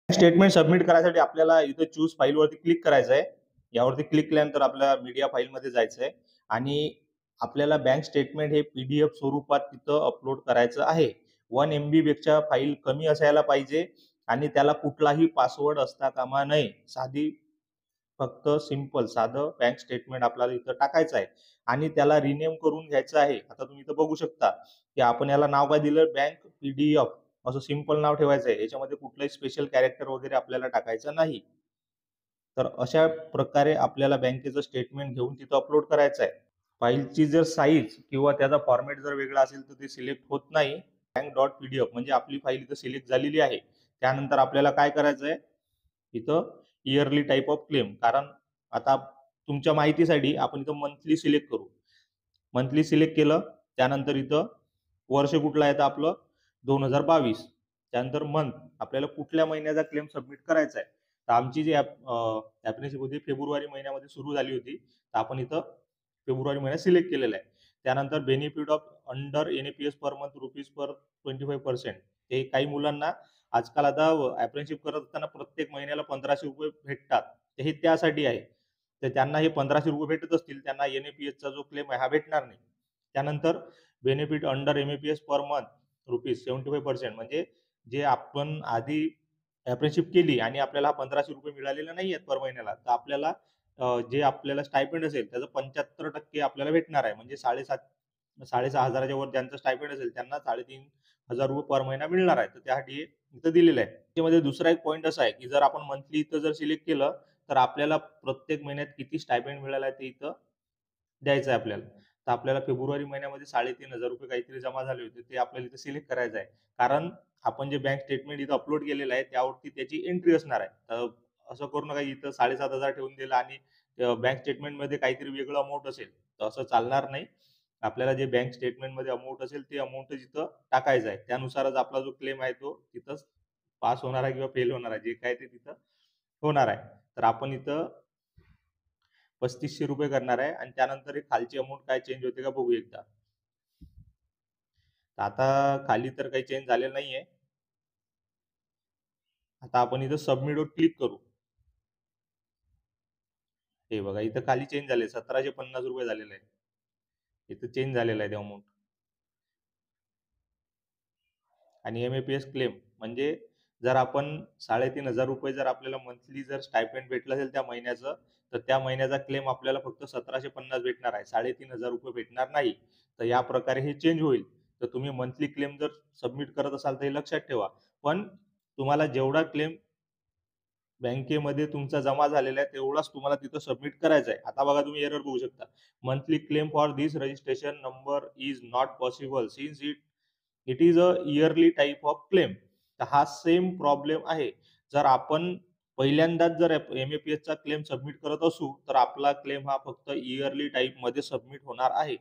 Statement submit करायसाठी आपल्याला इथे चूज फाईलवरती क्लिक करायचं आहे. यावरती क्लिक केल्यानंतर आपल्याला मीडिया फाईलमध्ये जायचं आहे आणि आपल्याला बँक स्टेटमेंट हे PDF स्वरूपात तिथं अपलोड करायचं आहे. 1 MB पेक्षा फाईल कमी असायला पाहिजे आणि त्याला कुठलाही पासवर्ड असता कामा नये. फक्त सिंपल साधं बँक स्टेटमेंट आपल्याला इथं टाकायचं आहे आणि त्याला रिनेम करून घ्यायचं आहे. आता तुम्ही इथं बघू शकता की आपण याला नाव काय दिलं, बँक PDF असं सिंपल नाव ठेवायचं आहे. याच्यामध्ये कुठलंही स्पेशल कॅरेक्टर वगैरे आपल्याला टाकायचं नाही. तर अशा प्रकारे आपल्याला बँकेचं स्टेटमेंट घेऊन तिथं अपलोड करायचं आहे. फाईलची जर साईज किंवा त्याचा फॉर्मॅट जर वेगळा असेल तर ते सिलेक्ट होत नाही. bank.pdf म्हणजे आपली फाईल इथं सिलेक्ट झालेली आहे. त्यानंतर आपल्याला काय करायचं आहे, इथं इयरली टाइप ऑफ क्लेम, कारण आता तुमच्या माहितीसाठी आपण इथं मंथली सिलेक्ट करू. मंथली सिलेक्ट केलं, त्यानंतर इथं वर्ष कुठलं आहे तर आपलं 2022. त्यानंतर मंथ आपल्याला कुठल्या महिन्याचा क्लेम सबमिट करायचा आहे. तर आमची जी ॲप्रेंटिसशिप होती फेब्रुवारी महिन्यामध्ये सुरू झाली होती, तर आपण इथं फेब्रुवारी महिना सिलेक्ट केलेला आहे. त्यानंतर benefit of under NAPS per month rupees per 25%. हे काही मुलांना आजकाल आता ॲप्रेंटिसशिप करत असताना प्रत्येक महिन्याला 1500 रुपये भेटतात. तर हे त्यासाठी आहे. तर त्यांना हे 1500 रुपये भेटत असतील, त्यांना NAPSचा जो क्लेम आहे हा भेटणार नाही. त्यानंतर benefit under MAPS per month rupees 75%, म्हणजे जे आपण आधी ॲप्रेंटिसशिप केली आणि आपल्याला 1500 रुपये मिळालेले नाही आहेत पर महिन्याला, तर आपल्याला जे आपल्याला स्टायपेंड असेल त्याचं 75% आपल्याला भेटणार आहे. म्हणजे 6,500 वर ज्यांचं स्टायपेंड असेल त्यांना 3,500 रुपये पर महिना मिळणार आहे. तर त्यासाठी इथं दिलेलं आहे. त्यामध्ये दुसरा एक पॉईंट असा आहे की जर आपण मंथली इथं जर सिलेक्ट केलं तर आपल्याला प्रत्येक महिन्यात किती स्टायपेंड मिळालं आहे ते इथं द्यायचं आहे आपल्याला. तर आपल्याला फेब्रुवारी महिन्यामध्ये 3,500 रुपये काहीतरी जमा झाले होते, ते आपल्याला इथं सिलेक्ट करायचं आहे. कारण आपण जे बँक स्टेटमेंट इथं अपलोड केलेलं आहे त्यावरती त्याची एंट्री असणार आहे. तर असं करू नका इथं 7,500 ठेवून दिलं आणि बँक स्टेटमेंटमध्ये काहीतरी वेगळं अमाउंट असेल, तर असं चालणार नाही. आपल्याला जे बँक स्टेटमेंटमध्ये अमाउंट असेल ते अमाउंटच इथं टाकायचं आहे. त्यानुसारच आपला जो क्लेम आहे तो तिथंच पास होणार आहे किंवा फेल होणार आहे, जे काय ते तिथं होणार आहे. तर आपण इथं 3,500 रुपये करणार आहे आणि त्यानंतर हे खालची अमाउंट काय चेंज होते का बघू एकदा. तर आता खाली तर काही चेंज झालेलं नाहीये. आता आपण इथं सबमिटवर क्लिक करू. हे बघा इथं खाली चेंज झाले, 1,750 रुपये झालेलं आहे. इथं चेंज झालेलं आहे ते अमाउंट. आणि MAPS क्लेम म्हणजे जर आपण 3,500 रुपये जर आपल्याला मंथली जर स्टायपेंड भेटलं असेल त्या महिन्याचं, तर त्या महिन्याचा क्लेम आपल्याला फक्त 1,750 भेटणार आहे. 3,500 रुपये भेटणार नाही. तर या प्रकारे हे चेंज होईल. तर तुम्ही मंथली क्लेम जर सबमिट करत असाल तर हे लक्षात ठेवा. पण तुम्हाला जेवढा क्लेम बँकेमध्ये तुमचा जमा झालेला आहे तेवढाच तुम्हाला तिथं सबमिट करायचा आहे. आता बघा तुम्ही एरर बघू शकता. Monthly claim for this registration number is not possible since it is a yearly type of claim. तर हा सेम प्रॉब्लेम आहे. जर आपण पहिल्यांदाच जर MAPSचा क्लेम सबमिट करत असू तर आपला क्लेम हा फक्त इयरली टाइपमध्ये सबमिट होणार आहे.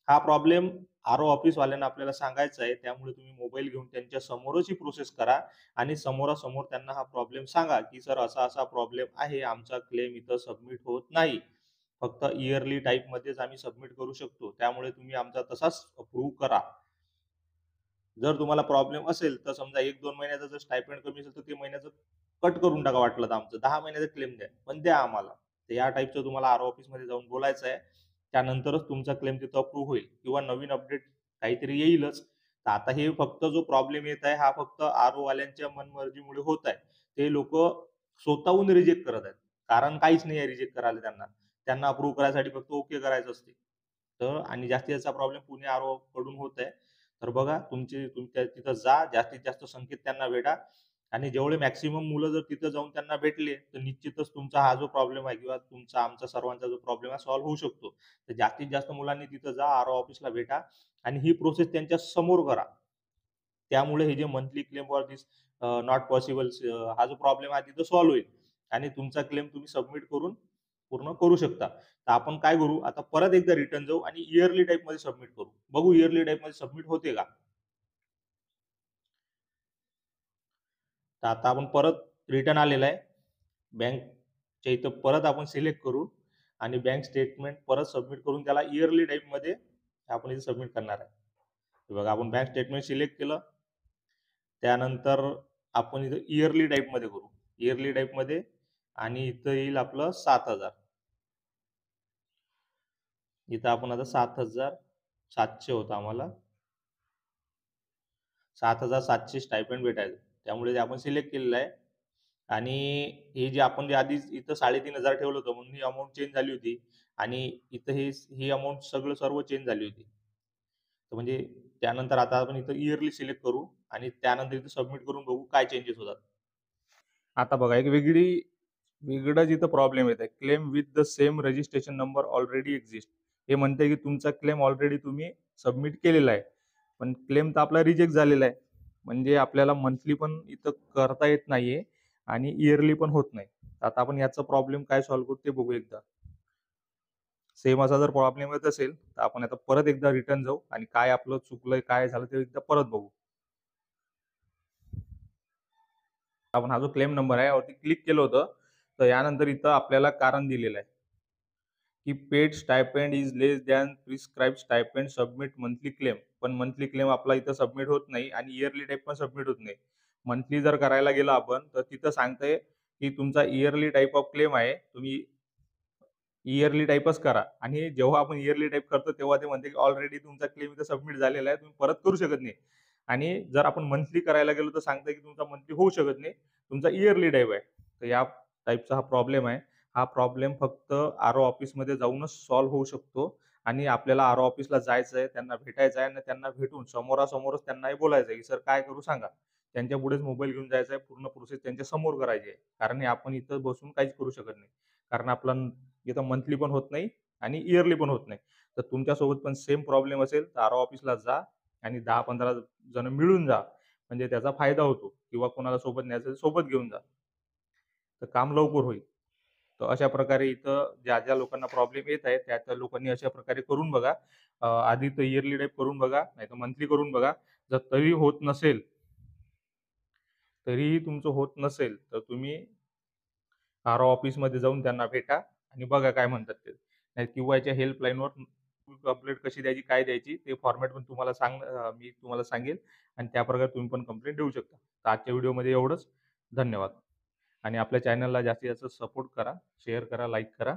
हा प्रॉब्लेम RO ऑफिसवाल्यांना आपल्याला सांगायचा आहे. त्यामुळे तुम्ही मोबाईल घेऊन त्यांच्या समोरच ही प्रोसेस करा आणि समोरासमोर त्यांना हा प्रॉब्लेम सांगा की सर असा प्रॉब्लेम आहे, आमचा क्लेम इथं सबमिट होत नाही. फक्त इयरली टाइपमध्येच आम्ही सबमिट करू शकतो. त्यामुळे तुम्ही आमचा तसाच अप्रूव्ह करा. जर तुम्हाला प्रॉब्लेम असेल तर समजा 1-2 महिन्याचा जर स्टायपेंड कमी असेल तर ते महिन्याचं कट करून टाका वाटलं तर आमचं. 10 महिन्याचा क्लेम द्या, पण द्या आम्हाला. तर या टाइपचं तुम्हाला RO ऑफिसमध्ये जाऊन बोलायचं आहे. त्यानंतरच तुमचा क्लेम तिथं अप्रूव्ह होईल किंवा नवीन अपडेट काहीतरी येईलच. तर आता हे फक्त जो प्रॉब्लेम येत आहे हा फक्त RO वाल्यांच्या मनमर्जीमुळे होत आहे. ते लोकं स्वतःहून रिजेक्ट करत आहेत. कारण काहीच नाही आहे रिजेक्ट करायला त्यांना. त्यांना अप्रूव्ह करायसाठी फक्त ओके करायचं असते. तर आणि जास्तीत जास्त प्रॉब्लेम पुणे RO कडून होत आहे. तर बघा तुमच्या तिथं जा, जास्तीत जास्त संख्येत त्यांना भेटा आणि जेवढे मॅक्सिमम मुलं जर तिथं जाऊन त्यांना भेटले, तर निश्चितच तुमचा हा जो प्रॉब्लेम आहे किंवा तुमचा आमचा सर्वांचा जो प्रॉब्लेम आहे सॉल्व्ह होऊ शकतो. तर जास्तीत जास्त मुलांनी तिथं जा, RO ऑफिसला भेटा आणि ही प्रोसेस त्यांच्या समोर करा. त्यामुळे हे जे monthly claim for this not possible हा जो प्रॉब्लेम आहे तिथं सॉल्व्ह होईल आणि तुमचा क्लेम तुम्ही सबमिट करून पूर्ण करू शकता. तर आपण काय करू, आता परत एकदा रिटर्न जाऊ आणि इयरली टाइपमध्ये सबमिट करू. बघू इयरली टाइपमध्ये सबमिट होते का? तर आता आपण परत रिटर्न आलेला आहे. बँकच्या इथं परत आपण सिलेक्ट करू आणि बँक स्टेटमेंट परत सबमिट करून त्याला इयरली टाइपमध्ये आपण इथे सबमिट करणार आहे. हे बघा आपण बँक स्टेटमेंट सिलेक्ट केलं. त्यानंतर आपण इथं इयरली टाइपमध्ये करू. इयरली टाईपमध्ये आणि इथं येईल आपलं 7,000. इथं आपण आता 7,700 होतं आम्हाला. 7,700 स्टायपेंड भेटायचं. त्यामुळे ते आपण सिलेक्ट केलेलं आहे. आणि हे जे आपण जे आधी इथं 3,500 ठेवलं होतं म्हणून ही अमाउंट चेंज झाली होती आणि इथं ही अमाउंट सर्व चेंज झाली होती. तर म्हणजे त्यानंतर आता आपण इथं इयरली सिलेक्ट करू आणि त्यानंतर इथं सबमिट करून बघू काय चेंजेस होतात. आता बघा एक वेगळाच इथं प्रॉब्लेम येत आहे. Claim with the same registration number already exist. हे म्हणते की तुमचा क्लेम ऑलरेडी तुम्ही सबमिट केलेला आहे. पण क्लेम तर आपला रिजेक्ट झालेला आहे. म्हणजे आपल्याला मंथली पण इथं करता येत नाहीये आणि इयरली पण होत नाही. आता आपण याचा प्रॉब्लेम काय सॉल्व्ह करू ते बघू एकदा. सेम असा जर प्रॉब्लेम येत असेल तर आपण आता परत एकदा रिटर्न जाऊ आणि काय आपलं चुकलंय, काय झालं ते एकदा परत बघू. आपण हा जो क्लेम नंबर आहे यावरती क्लिक केलं होतं, तर यानंतर इथं आपल्याला कारण दिलेलं आहे की paid stipend is less than prescribe stipend submit monthly claim. पण मंथली क्लेम आपला इथं सबमिट होत नाही आणि इयरली टाईप पण सबमिट होत नाही. मंथली जर करायला गेलो आपण तर तिथं सांगतंय की तुमचा इयरली टाईप ऑफ क्लेम आहे, तुम्ही इयरली टाईपच करा. आणि जेव्हा आपण इयरली टाईप करतो तेव्हा ते म्हणते की ऑलरेडी तुमचा क्लेम इथं सबमिट झालेला आहे, तुम्ही परत करू शकत नाही. आणि जर आपण मंथली करायला गेलो तर सांगतंय की तुमचा मंथली होऊ शकत नाही, तुमचा इयरली टाईप आहे. तर या टाईपचा हा प्रॉब्लेम आहे. हा प्रॉब्लेम फक्त आर-ओ ऑफिसमध्ये जाऊनच सॉल्व्ह होऊ शकतो आणि आपल्याला आर-ओ ऑफिसला जायचं आहे, त्यांना भेटायचं आहे आणि त्यांना भेटून समोरासमोरच त्यांना हे बोलायचं आहे की सर काय करू सांगा. त्यांच्या पुढेच मोबाईल घेऊन जायचा आहे, पूर्ण प्रोसेस त्यांच्या समोर करायची आहे. कारण हे आपण इथं बसून काहीच करू शकत नाही. कारण आपला इथं मंथली पण होत नाही आणि इयरली पण होत नाही. तर तुमच्यासोबत पण सेम प्रॉब्लेम असेल तर आर-ओ ऑफिसला जा आणि 10-15 जण मिळून जा. म्हणजे त्याचा फायदा होतो किंवा कोणाला सोबत न्यायचं असेल सोबत घेऊन जा. तर काम लवकर होईल. तर अशा प्रकारे इथं ज्या लोकांना प्रॉब्लेम येत आहे त्या लोकांनी अशा प्रकारे करून बघा. आधी तर इयरली टाईप करून बघा, नाहीतर मंथली करून बघा. जर तरीही तुमचं होत नसेल तर तुम्ही आर-ओ ऑफिसमध्ये जाऊन त्यांना भेटा आणि बघा काय म्हणतात ते. नाही किंवा याच्या हेल्पलाईनवर कंप्लेंट कशी द्यायची, काय द्यायची ते फॉर्मॅट पण मी तुम्हाला सांगेल आणि त्याप्रकारे तुम्ही पण कंप्लेंट देऊ शकता. तर आजच्या व्हिडिओमध्ये एवढंच. धन्यवाद. आणि आपल्या चॅनलला जास्तीत जास्त सपोर्ट करा, शेअर करा, लाईक करा.